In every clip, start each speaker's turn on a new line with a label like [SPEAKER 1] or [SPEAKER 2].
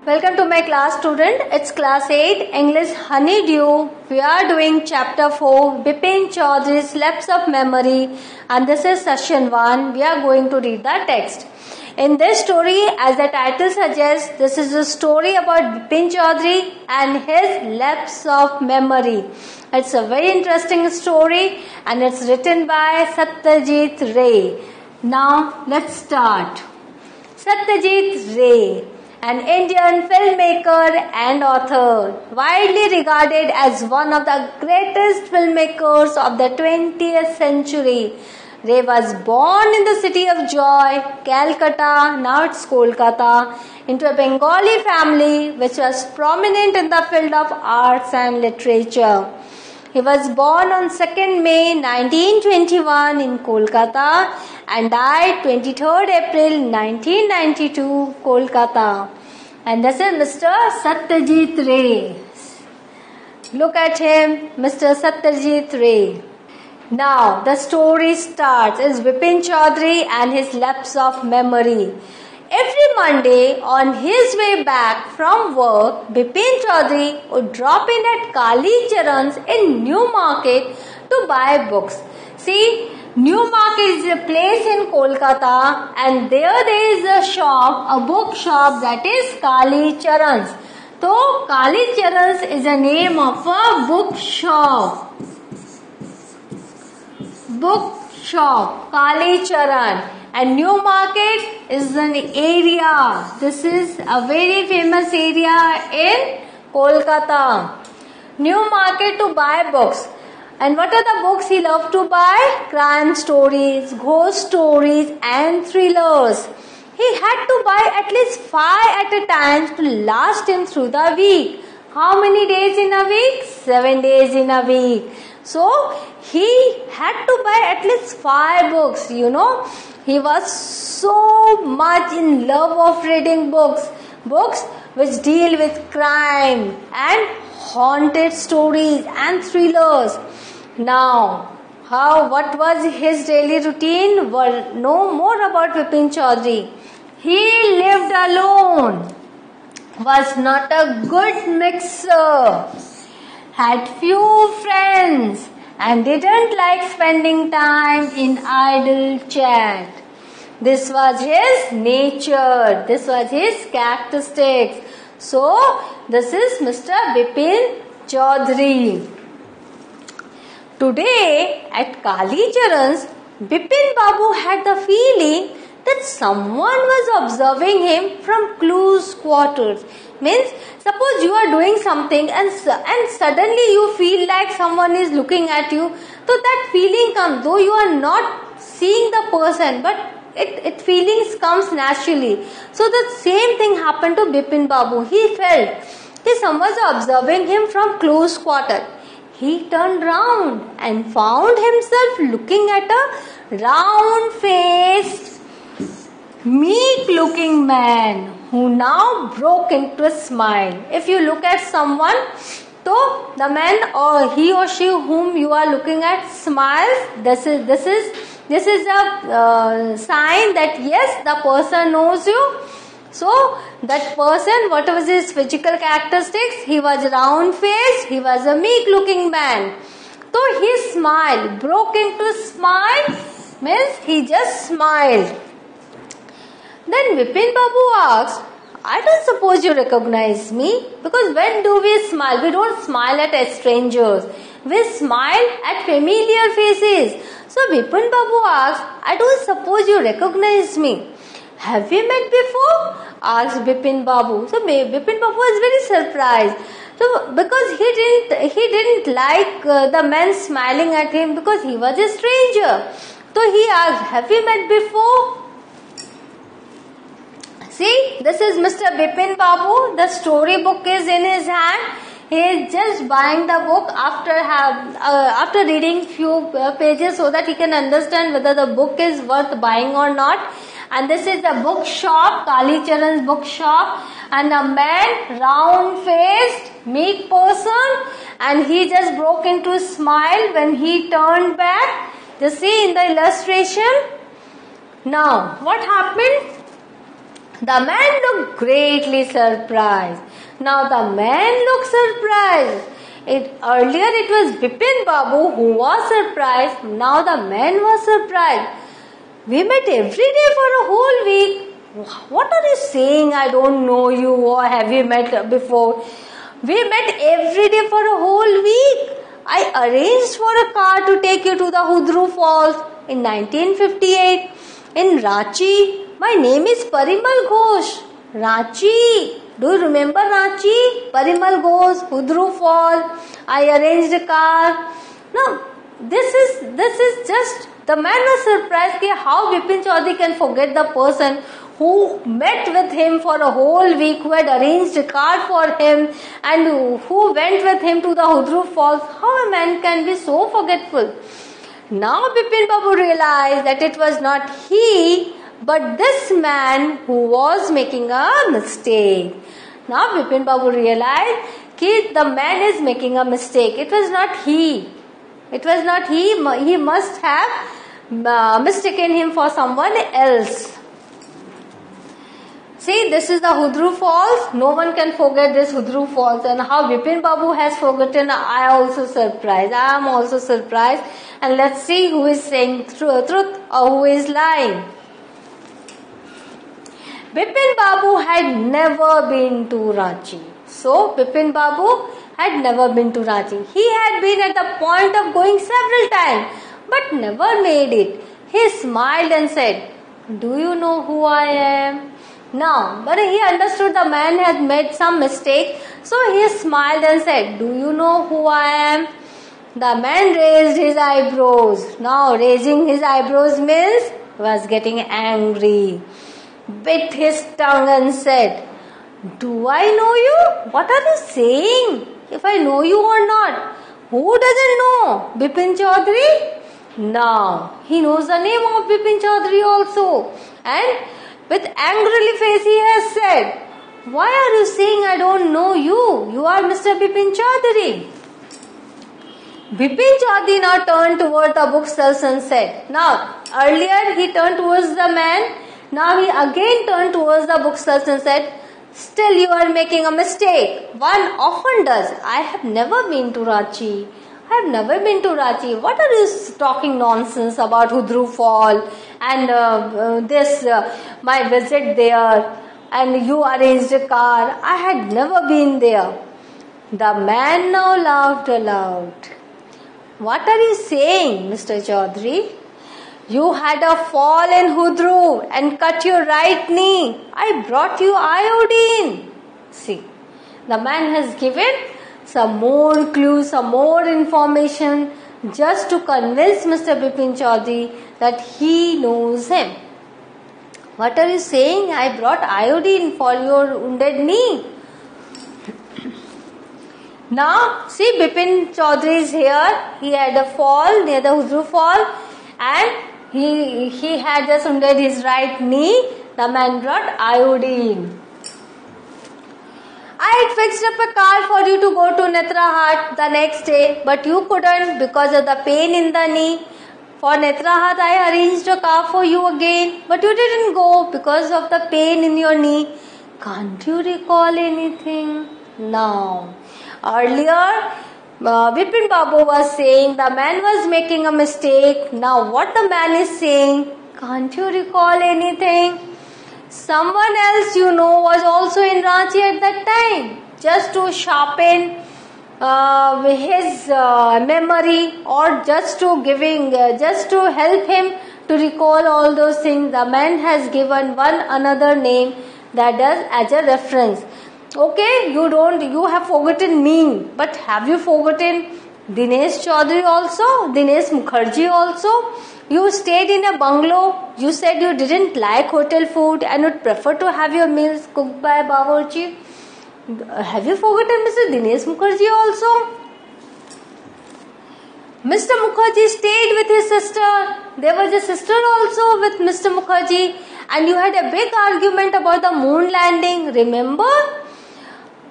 [SPEAKER 1] Welcome to my class, student. It's class 8 English Honeydew. We are doing chapter 4 Bipin Chaudhary's Lapse of Memory, and this is session 1. We are going to read the text. In this story, as the title suggests, this is a story about Bipin Chaudhary and his lapse of memory. It's a very interesting story and it's written by Satyajit Ray. Now let's start. Satyajit Ray, an Indian filmmaker and author, widely regarded as one of the greatest filmmakers of the 20th century. Ray was born in the city of Joy, Calcutta, now it's Kolkata, into a Bengali family which was prominent in the field of arts and literature. He was born on 2nd May 1921 in Kolkata and died 23rd April 1992, Kolkata. And this is Mr. Satyajit Ray. Look at him, Mr. Satyajit Ray. Now, the story starts as Bipin Chaudhary and his lapse of memory. Every Monday, on his way back from work, Bipin Chaudhary would drop in at Kali Charan's in New Market to buy books. See, New Market is a place in Kolkata, and there is a shop, a book shop, that is Kali Charan's. So, Kali Charan's is the name of a book shop. Book shop, Kali Charan. And New Market is an area. This is a very famous area in Kolkata. New Market to buy books. And what are the books he loved to buy? Crime stories, ghost stories and thrillers. He had to buy at least 5 at a time to last him through the week. How many days in a week? 7 days in a week. So, he had to buy at least 5 books, He was so much in love of reading books. Books which deal with crime and haunted stories and thrillers. Now, what was his daily routine? Well, know more about Bipin Chaudhary. He lived alone, was not a good mixer, had few friends, and didn't like spending time in idle chat. This was his nature. This was his characteristics. So, this is Mr. Bipin Chaudhary. Today, at Kali Charan's, Bipin Babu had the feeling that someone was observing him from close quarters. Means, suppose you are doing something and suddenly you feel like someone is looking at you. So that feeling comes, though you are not seeing the person, but it feelings comes naturally. So the same thing happened to Bipin Babu. He felt that someone was observing him from close quarter. He turned round and found himself looking at a round-faced, meek-looking man who now broke into a smile. If you look at someone, so the man or he or she whom you are looking at smiles, this is a sign that yes, the person knows you. So that person, what was his physical characteristics? He was round-faced, he was a meek-looking man. So he smiled, broke into a smile, means he just smiled. Then Bipin Babu asked, I don't suppose you recognize me, because when do we smile? We don't smile at strangers. We smile at familiar faces. So Bipin Babu asked, I don't suppose you recognize me. Have we met before? Asked Bipin Babu. So Bipin Babu was very surprised. So because he didn't like the man smiling at him because he was a stranger. So he asked, have we met before? See, this is Mr. Bipin Babu. The story book is in his hand. He is just buying the book after reading few pages so that he can understand whether the book is worth buying or not. And this is the book shop, Kali Charan's book shop. And a man, round-faced, meek person. And he just broke into a smile when he turned back. You see in the illustration. Now, what happened? The man looked greatly surprised. Now the man looked surprised. Earlier it was Bipin Babu who was surprised. Now the man was surprised. We met every day for a whole week. What are you saying? I don't know you, or have you met before? We met every day for a whole week. I arranged for a car to take you to the Hudru Falls in 1958 in Ranchi. My name is Parimal Ghosh. Ranchi. Do you remember Ranchi? Parimal Ghosh, Hudru Falls. I arranged a car. Now, this is just, the man was surprised how Bipin Chaudhary can forget the person who met with him for a whole week, who had arranged a car for him and who went with him to the Hudru Falls. How a man can be so forgetful? Now Bipin Babu realized that it was not he, but this man who was making a mistake. Now Bipin Babu realized that the man is making a mistake. It was not he. It was not he. He must have mistaken him for someone else. See, this is the Hudru Falls. No one can forget this Hudru Falls. And how Bipin Babu has forgotten, I also surprised. I am also surprised. And let's see who is saying truth or who is lying. Bipin Babu had never been to Ranchi. So, Bipin Babu had never been to Ranchi. He had been at the point of going several times, but never made it. He smiled and said, "Do you know who I am?" Now, but he understood the man had made some mistake, so he smiled and said, "Do you know who I am?" The man raised his eyebrows. Now, raising his eyebrows means he was getting angry. Bit his tongue and said, "Do I know you? What are you saying? If I know you or not? Who doesn't know? Bipin Chaudhary?" Now, he knows the name of Bipin Chaudhary also. And with angrily face he has said, "Why are you saying I don't know you? You are Mr. Bipin Chaudhary." Bipin Chaudhary now turned toward the bookshelves and said, now earlier he turned towards the man, now he again turned towards the bookshelves and said, "Still you are making a mistake. One often does. I have never been to Ranchi. I have never been to Ranchi. What are you talking nonsense about Hudru Fall and my visit there, and you arranged a car? I had never been there." The man now laughed aloud. "What are you saying, Mr. Chaudhary? You had a fall in Hudru and cut your right knee. I brought you iodine." See, the man has given some more clues, some more information just to convince Mr. Bipin Chaudhary that he knows him. "What are you saying? I brought iodine for your wounded knee." Now, see, Bipin Chaudhary is here. He had a fall near the Hudru Fall and he had just wounded his right knee. The man brought iodine. "I had fixed up a car for you to go to Netrahat the next day, but you couldn't because of the pain in the knee. For Netrahat, I arranged a car for you again, but you didn't go because of the pain in your knee. Can't you recall anything?" Now, earlier, Bipin Babu was saying the man was making a mistake. Now, what the man is saying, can't you recall anything? Someone else you know was also in Ranchi at that time, just to sharpen his memory, or just to help him to recall all those things. The man has given one another name that does as a reference. Okay, you have forgotten me, but have you forgotten Dinesh Chaudhary also, Dinesh Mukherjee also? You stayed in a bungalow. You said you didn't like hotel food and would prefer to have your meals cooked by Bawarchi. Have you forgotten Mr. Dinesh Mukherjee also? Mr. Mukherjee stayed with his sister. There was a sister also with Mr. Mukherjee, and you had a big argument about the moon landing. Remember?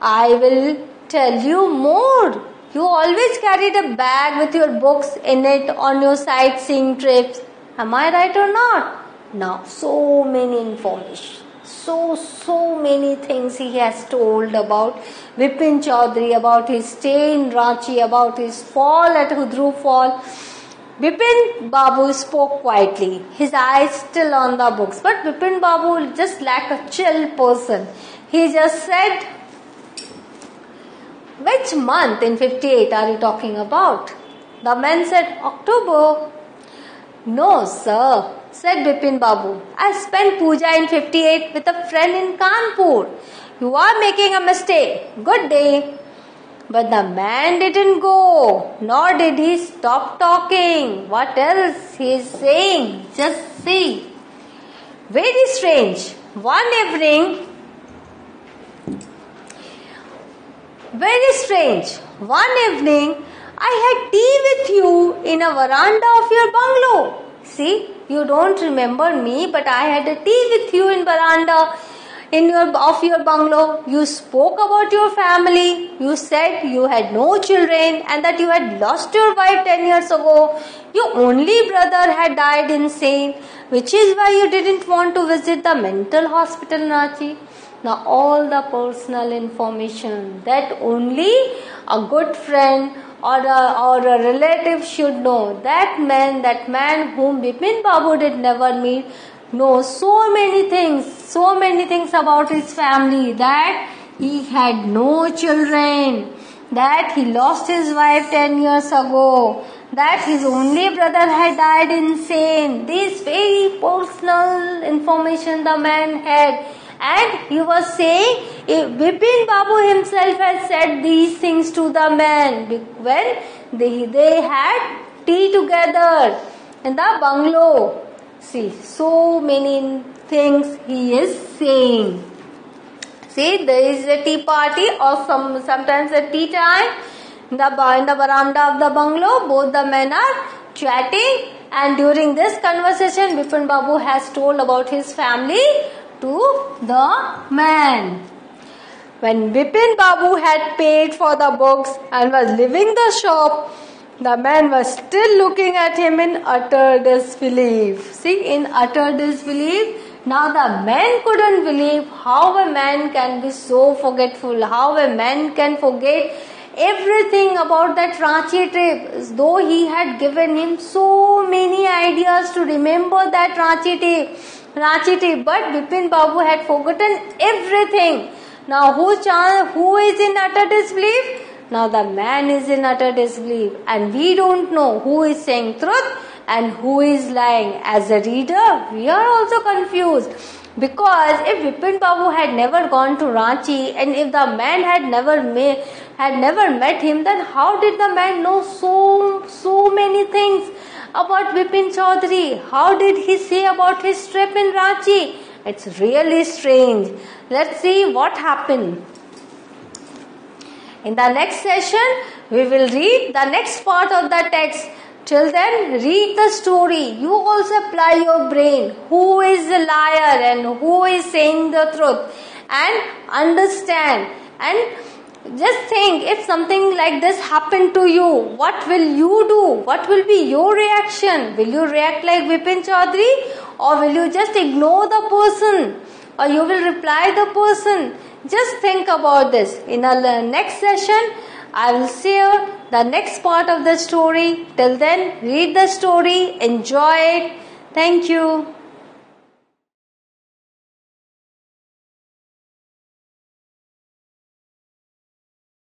[SPEAKER 1] I will tell you more. You always carried a bag with your books in it on your sightseeing trips. Am I right or not? Now, so many information. So many things he has told about Bipin Chaudhary, about his stay in Ranchi, about his fall at Hudru Fall. Bipin Babu spoke quietly, his eyes still on the books. But Bipin Babu just like a chill person. He just said, "Which month in 58 are you talking about?" The man said, "October." "No, sir," said Bipin Babu. "I spent puja in 58 with a friend in Kanpur. You are making a mistake. Good day." But the man didn't go, nor did he stop talking. What else he is saying? Just see. Very strange. One evening, I had tea with you in a veranda of your bungalow. See, you don't remember me, but I had a tea with you in veranda of your bungalow. You spoke about your family. You said you had no children and that you had lost your wife 10 years ago. Your only brother had died insane, which is why you didn't want to visit the mental hospital in Ranchi. Now all the personal information that only a good friend or a relative should know. That man whom Bipin Babu did never meet, knows so many things about his family, that he had no children, that he lost his wife 10 years ago, that his only brother had died insane. This very personal information the man had. And he was saying, Bipin Babu himself had said these things to the man when they had tea together in the bungalow. See, so many things he is saying. See, there is a tea party or sometimes a tea time in the veranda of the bungalow. Both the men are chatting, and during this conversation, Bipin Babu has told about his family to the man. When Bipin Babu had paid for the books and was leaving the shop, the man was still looking at him in utter disbelief. See, in utter disbelief. Now the man couldn't believe how a man can be so forgetful, how a man can forget everything about that Ranchi trip, though he had given him so many ideas to remember that Ranchi trip. But Bipin Babu had forgotten everything. Now who is in utter disbelief? Now the man is in utter disbelief, and we don't know who is saying truth and who is lying. As a reader, we are also confused, because if Bipin Babu had never gone to Ranchi, and if the man had never met him, then how did the man know so many things about Bipin Chaudhary? How did he say about his trip in Ranchi? It's really strange. Let's see what happened. In the next session, we will read the next part of the text. Till then, read the story. You also apply your brain. Who is the liar and who is saying the truth? And understand. And just think, if something like this happened to you, what will you do? What will be your reaction? Will you react like Bipin Chaudhary? Or will you just ignore the person? Or you will reply the person? Just think about this. In the next session, I will share the next part of the story. Till then, read the story, enjoy it. Thank you.